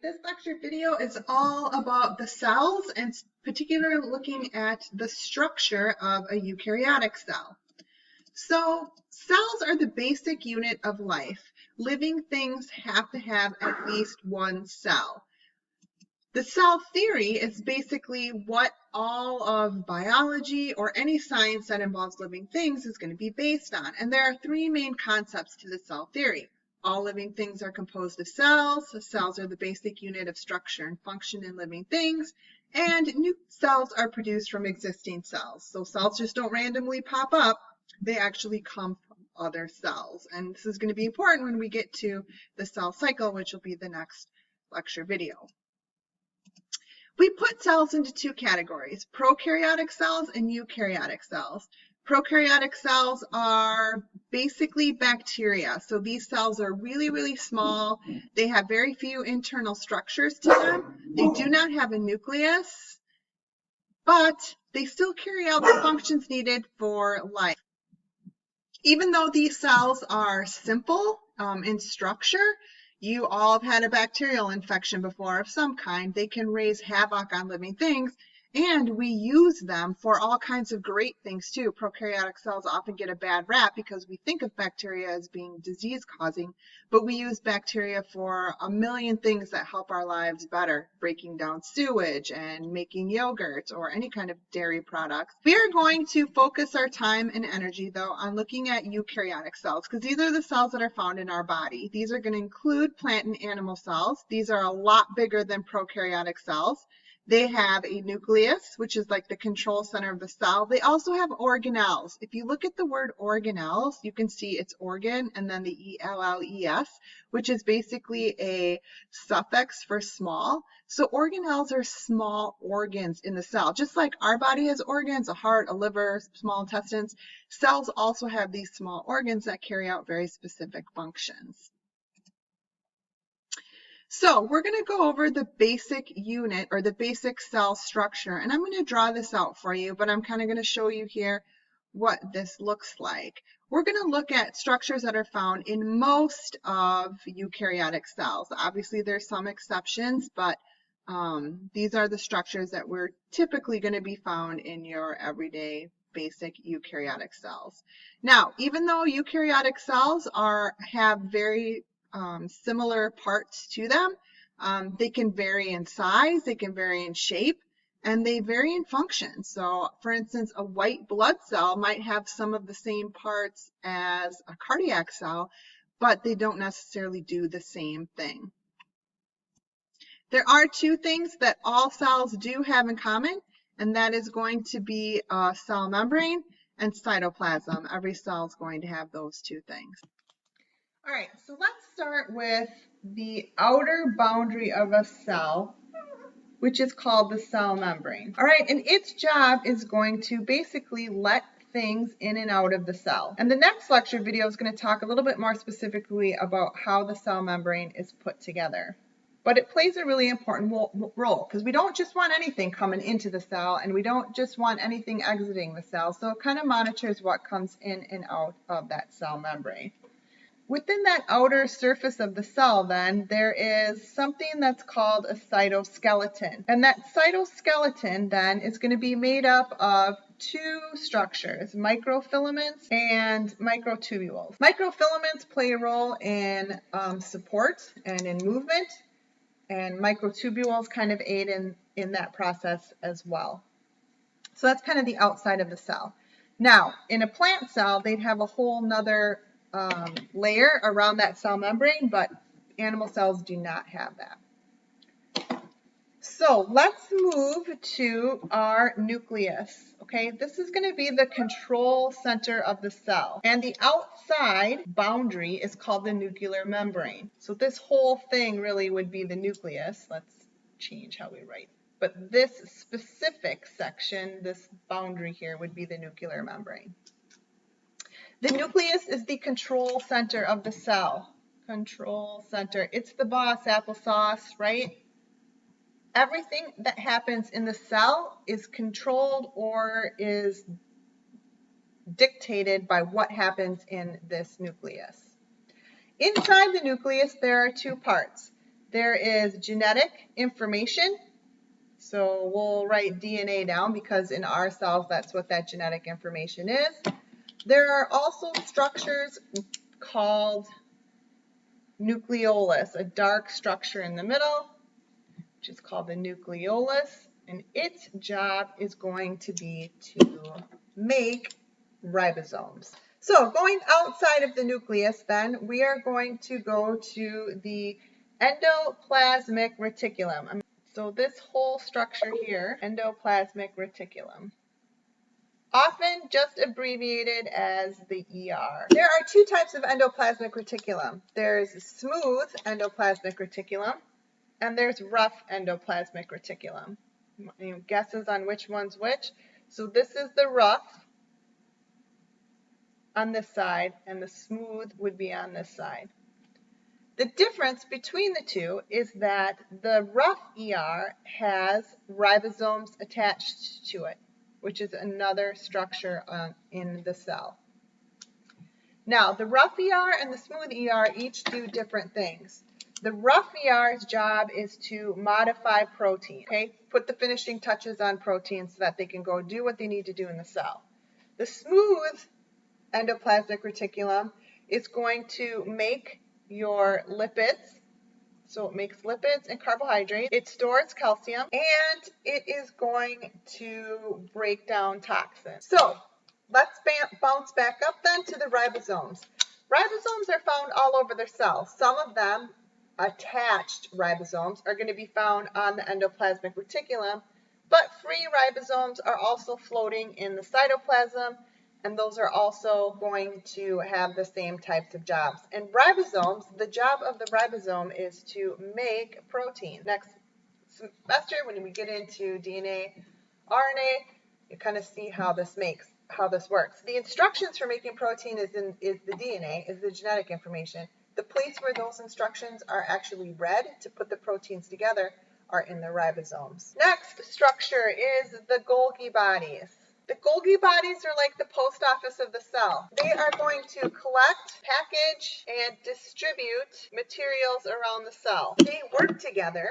This lecture video is all about the cells and particularly looking at the structure of a eukaryotic cell. So cells are the basic unit of life. Living things have to have at least one cell. The cell theory is basically what all of biology or any science that involves living things is going to be based on. And there are three main concepts to the cell theory. All living things are composed of cells. The cells are the basic unit of structure and function in living things. And new cells are produced from existing cells. So cells just don't randomly pop up. They actually come from other cells. And this is going to be important when we get to the cell cycle, which will be the next lecture video. We put cells into two categories, prokaryotic cells and eukaryotic cells. Prokaryotic cells are basically bacteria. So these cells are really, really small. They have very few internal structures to them. They do not have a nucleus, but they still carry out the functions needed for life. Even though these cells are simple in structure, you all have had a bacterial infection before of some kind. They can raise havoc on living things, and we use them for all kinds of great things too. Prokaryotic cells often get a bad rap because we think of bacteria as being disease-causing, but we use bacteria for a million things that help our lives better, breaking down sewage and making yogurt or any kind of dairy products. We are going to focus our time and energy, though, on looking at eukaryotic cells because these are the cells that are found in our body. These are going to include plant and animal cells. These are a lot bigger than prokaryotic cells. They have a nucleus, which is like the control center of the cell. They also have organelles. If you look at the word organelles, you can see it's organ and then the E-L-L-E-S, which is basically a suffix for small. So organelles are small organs in the cell. Just like our body has organs, a heart, a liver, small intestines, cells also have these small organs that carry out very specific functions. So we're going to go over the basic unit or the basic cell structure, and I'm going to draw this out for you, but I'm kind of going to show you here what this looks like. We're going to look at structures that are found in most of eukaryotic cells. Obviously, there's some exceptions, but these are the structures that we're typically going to be found in your everyday basic eukaryotic cells. Now, even though eukaryotic cells have very similar parts to them. They can vary in size, they can vary in shape, and they vary in function. So, for instance, a white blood cell might have some of the same parts as a cardiac cell, but they don't necessarily do the same thing. There are two things that all cells do have in common, and that is going to be a cell membrane and cytoplasm. Every cell is going to have those two things. All right, so let's start with the outer boundary of a cell, which is called the cell membrane. All right, and its job is going to basically let things in and out of the cell. And the next lecture video is going to talk a little bit more specifically about how the cell membrane is put together. But it plays a really important role because we don't just want anything coming into the cell and we don't just want anything exiting the cell. So it kind of monitors what comes in and out of that cell membrane. Within that outer surface of the cell, then, there is something that's called a cytoskeleton. And that cytoskeleton, then, is going to be made up of two structures, microfilaments and microtubules. Microfilaments play a role in support and in movement, and microtubules kind of aid in that process as well. So that's kind of the outside of the cell. Now, in a plant cell, they'd have a whole nother layer around that cell membrane, but animal cells do not have that. So let's move to our nucleus. Okay, this is going to be the control center of the cell, and the outside boundary is called the nuclear membrane. So this whole thing really would be the nucleus. Let's change how we write. But this specific section, this boundary here, would be the nuclear membrane. The nucleus is the control center of the cell. Control center. It's the boss, applesauce, right? Everything that happens in the cell is controlled or is dictated by what happens in this nucleus. Inside the nucleus, there are two parts. There is genetic information. So we'll write DNA down because in our cells, that's what that genetic information is. There are also structures called nucleolus, a dark structure in the middle, which is called the nucleolus, and its job is going to be to make ribosomes. So going outside of the nucleus then, we are going to go to the endoplasmic reticulum. So this whole structure here, endoplasmic reticulum, often just abbreviated as the ER. There are two types of endoplasmic reticulum. There's smooth endoplasmic reticulum, and there's rough endoplasmic reticulum. Any guesses on which one's which? So this is the rough on this side, and the smooth would be on this side. The difference between the two is that the rough ER has ribosomes attached to it, which is another structure in the cell. Now, the rough ER and the smooth ER each do different things. The rough ER's job is to modify protein, okay? Put the finishing touches on proteins so that they can go do what they need to do in the cell. The smooth endoplasmic reticulum is going to make your lipids. So it makes lipids and carbohydrates. It stores calcium, and it is going to break down toxins. So let's bounce back up then to the ribosomes. Ribosomes are found all over the cell. Some of them, attached ribosomes, are going to be found on the endoplasmic reticulum, but free ribosomes are also floating in the cytoplasm, and those are also going to have the same types of jobs. And ribosomes, the job of the ribosome is to make protein. Next semester, when we get into DNA, RNA, you kind of see how this works. The instructions for making protein is the DNA, is the genetic information. The place where those instructions are actually read to put the proteins together are in the ribosomes. Next structure is the Golgi bodies. The Golgi bodies are like the post office of the cell. They are going to collect, package, and distribute materials around the cell. They work together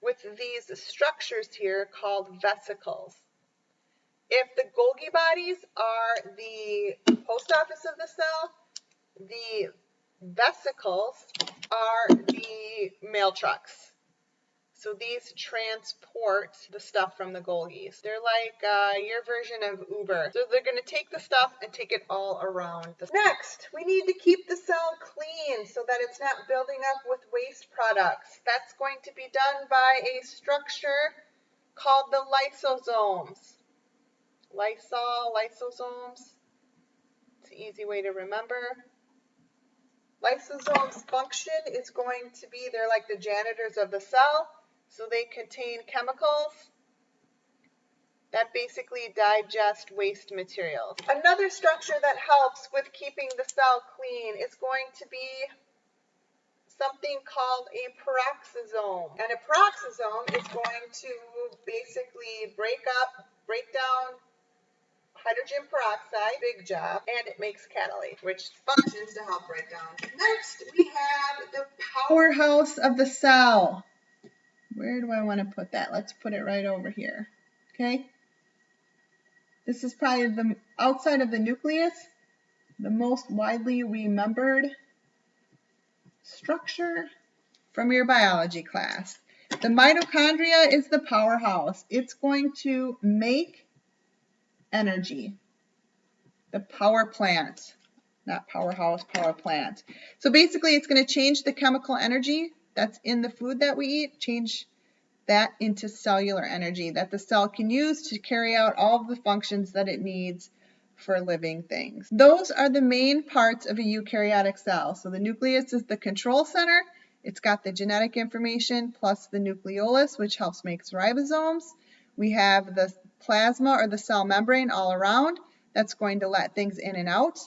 with these structures here called vesicles. If the Golgi bodies are the post office of the cell, the vesicles are the mail trucks. So these transport the stuff from the Golgis. They're like your version of Uber. So they're going to take the stuff and take it all around. Next, we need to keep the cell clean so that it's not building up with waste products. That's going to be done by a structure called the lysosomes. Lysosomes. It's an easy way to remember. Lysosomes' function is going to be, they're like the janitors of the cell. So they contain chemicals that basically digest waste materials. Another structure that helps with keeping the cell clean is going to be something called a peroxisome. And a peroxisome is going to basically break down hydrogen peroxide, big job, and it makes catalase, which functions to help break down. Next, we have the powerhouse of the cell. Where do I want to put that? Let's put it right over here, okay? This is probably the outside of the nucleus, the most widely remembered structure from your biology class. The mitochondria is the powerhouse. It's going to make energy. The power plant, not powerhouse, power plant. So basically it's going to change the chemical energy that's in the food that we eat, change that into cellular energy that the cell can use to carry out all of the functions that it needs for living things. Those are the main parts of a eukaryotic cell. So the nucleus is the control center. It's got the genetic information plus the nucleolus, which helps make ribosomes. We have the plasma or the cell membrane all around. That's going to let things in and out.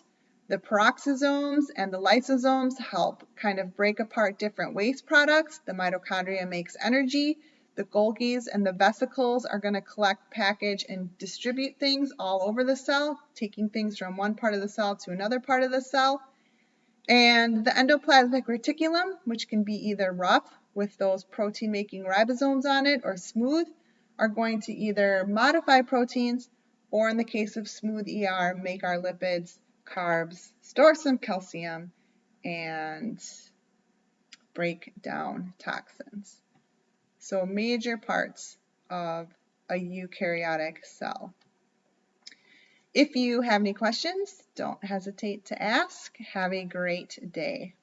The peroxisomes and the lysosomes help kind of break apart different waste products. The mitochondria makes energy. The Golgis and the vesicles are going to collect, package, and distribute things all over the cell, taking things from one part of the cell to another part of the cell. And the endoplasmic reticulum, which can be either rough with those protein-making ribosomes on it or smooth, are going to either modify proteins or, in the case of smooth ER, make our lipids, carbs, store some calcium, and break down toxins. So major parts of a eukaryotic cell. If you have any questions, don't hesitate to ask. Have a great day.